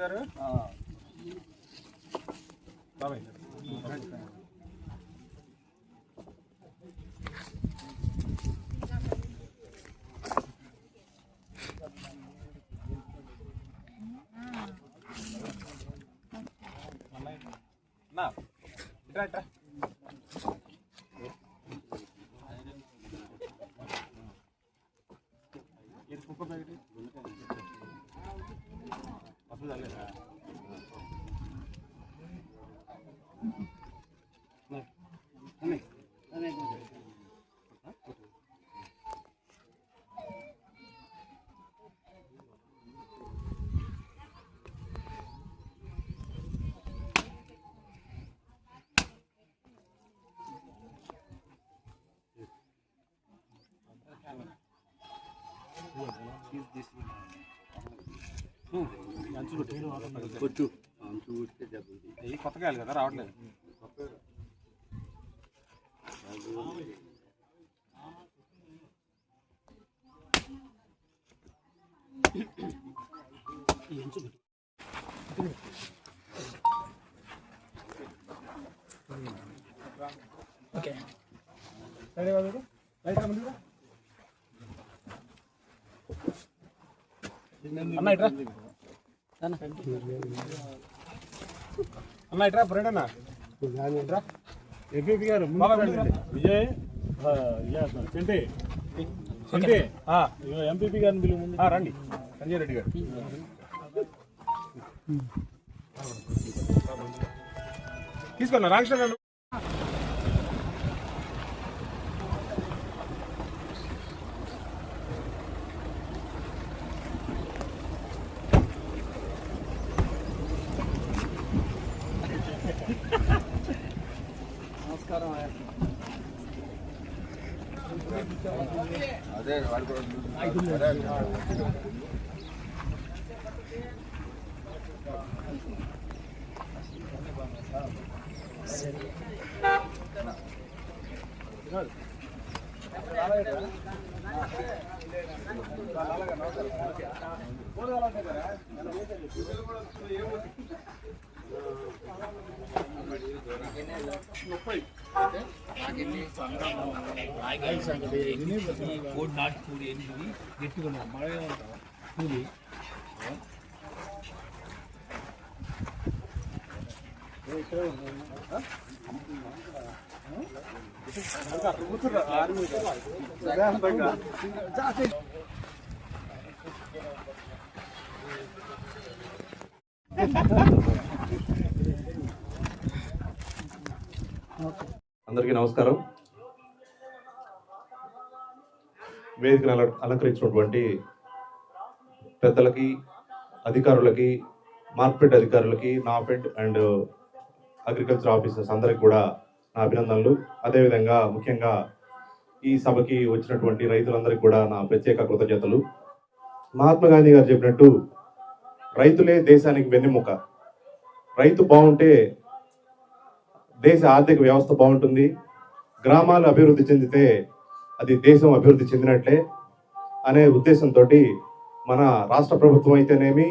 గారు బాబాయ్ ఇట్రా ఇట్రా కుక్క ప్యాకెట్ అసలు అలేదా కొత్తగా కదా రావట్లేదు ఓకే అన్న ఇట్రా అన్న ఇట్రా ఫ్రెండ్ అన్న ఇట్రా ఎంపీపీ గారు విజయ్ చెంటే చెంటే ఎంపీపీ గారిని పిలువ ముందు రండి సంజయ్ రెడ్డి గారు తీసుకున్నా రామకృష్ణ నమస్కారం అదే కోడ్ నాటి కూడి ఎనిమిది గట్టిగా మళ్ళీ కూలి అందరికీ నమస్కారం. వేదికను అలంకరించినటువంటి పెద్దలకి, అధికారులకి, మార్కెట్ అధికారులకి, నాఫెడ్ అండ్ అగ్రికల్చర్ ఆఫీసర్స్ అందరికి కూడా నా అభినందనలు. అదేవిధంగా ముఖ్యంగా ఈ సభకి వచ్చినటువంటి రైతులందరికీ కూడా నా ప్రత్యేక కృతజ్ఞతలు. మహాత్మా గాంధీ గారు చెప్పినట్టు రైతులే దేశానికి వెన్నెముక. రైతు బాగుంటే దేశ ఆర్థిక వ్యవస్థ బాగుంటుంది. గ్రామాలు అభివృద్ధి చెందితే అది దేశం అభివృద్ధి చెందినట్లే అనే ఉద్దేశంతో మన రాష్ట్ర ప్రభుత్వం అయితేనేమి,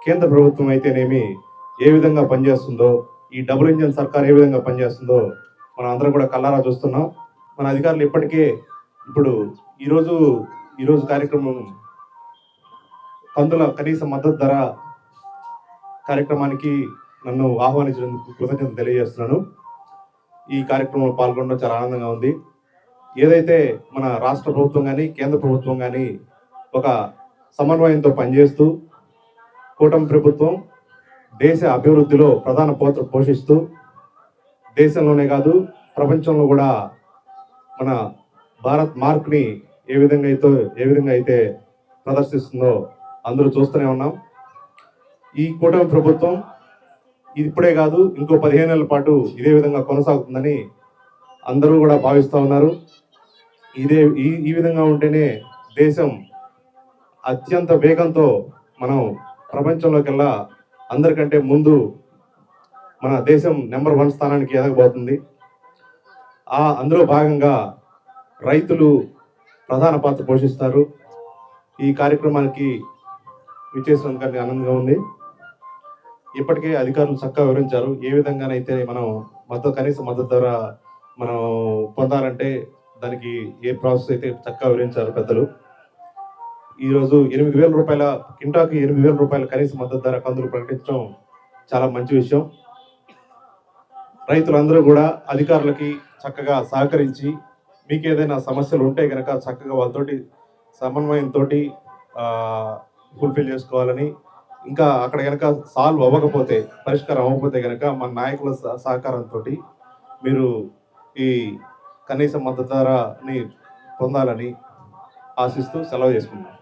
కేంద్ర ప్రభుత్వం అయితేనేమి ఏ విధంగా పనిచేస్తుందో, ఈ డబుల్ ఇంజన్ సర్కార్ ఏ విధంగా పనిచేస్తుందో మనం అందరం కూడా కళ్ళారా చూస్తున్నాం. మన అధికారులు ఇప్పటికే ఈరోజు కార్యక్రమం కందుల కనీస మద్దతు ధర కార్యక్రమానికి నన్ను ఆహ్వానించినందుకు కృతజ్ఞతలు తెలియజేస్తున్నాను. ఈ కార్యక్రమంలో పాల్గొనడం చాలా ఆనందంగా ఉంది. ఏదైతే మన రాష్ట్ర ప్రభుత్వం కానీ, కేంద్ర ప్రభుత్వం కానీ ఒక సమన్వయంతో పనిచేస్తూ కూటమి ప్రభుత్వం దేశ అభివృద్ధిలో ప్రధాన పాత్ర పోషిస్తూ దేశంలోనే కాదు ప్రపంచంలో కూడా మన భారత్ మార్క్ని ఏ విధంగా అయితే ప్రదర్శిస్తుందో అందరూ చూస్తూనే ఉన్నాం. ఈ కూటమి ప్రభుత్వం ఇప్పుడే కాదు, ఇంకో 15 ఏళ్ల పాటు ఇదే విధంగా కొనసాగుతుందని అందరూ కూడా భావిస్తూ ఉన్నారు. ఈ విధంగా ఉంటేనే దేశం అత్యంత వేగంతో మనం ప్రపంచంలోకెల్లా అందరికంటే ముందు మన దేశం నెంబర్ 1 స్థానానికి ఎదగబోతుంది. అందులో భాగంగా రైతులు ప్రధాన పాత్ర పోషిస్తారు. ఈ కార్యక్రమానికి విచ్చేసినందుకు ఆనందంగా ఉంది. ఇప్పటికే అధికారులు చక్కగా వివరించారు ఏ విధంగానైతే మనం కనీస మద్దతు ధర మనం పొందాలంటే దానికి ఏ ప్రాసెస్ అయితే చక్కగా వివరించారు పెద్దలు. ఈరోజు 8,000 రూపాయల కింటాకి 8,000 రూపాయల కనీస మద్దతు ధర కందులు ప్రకటించడం చాలా మంచి విషయం. రైతులందరూ కూడా అధికారులకి చక్కగా సహకరించి మీకు ఏదైనా సమస్యలు ఉంటే కనుక చక్కగా వాళ్ళతోటి సమన్వయంతో ఫుల్ఫిల్ చేసుకోవాలని, ఇంకా అక్కడ కనుక సాల్వ్ అవ్వకపోతే పరిష్కారం అవ్వకపోతే కనుక మన నాయకుల సహకారంతో మీరు ఈ కనీస మద్దతు ధరని పొందాలని ఆశిస్తూ సెలవు చేసుకుంటాం.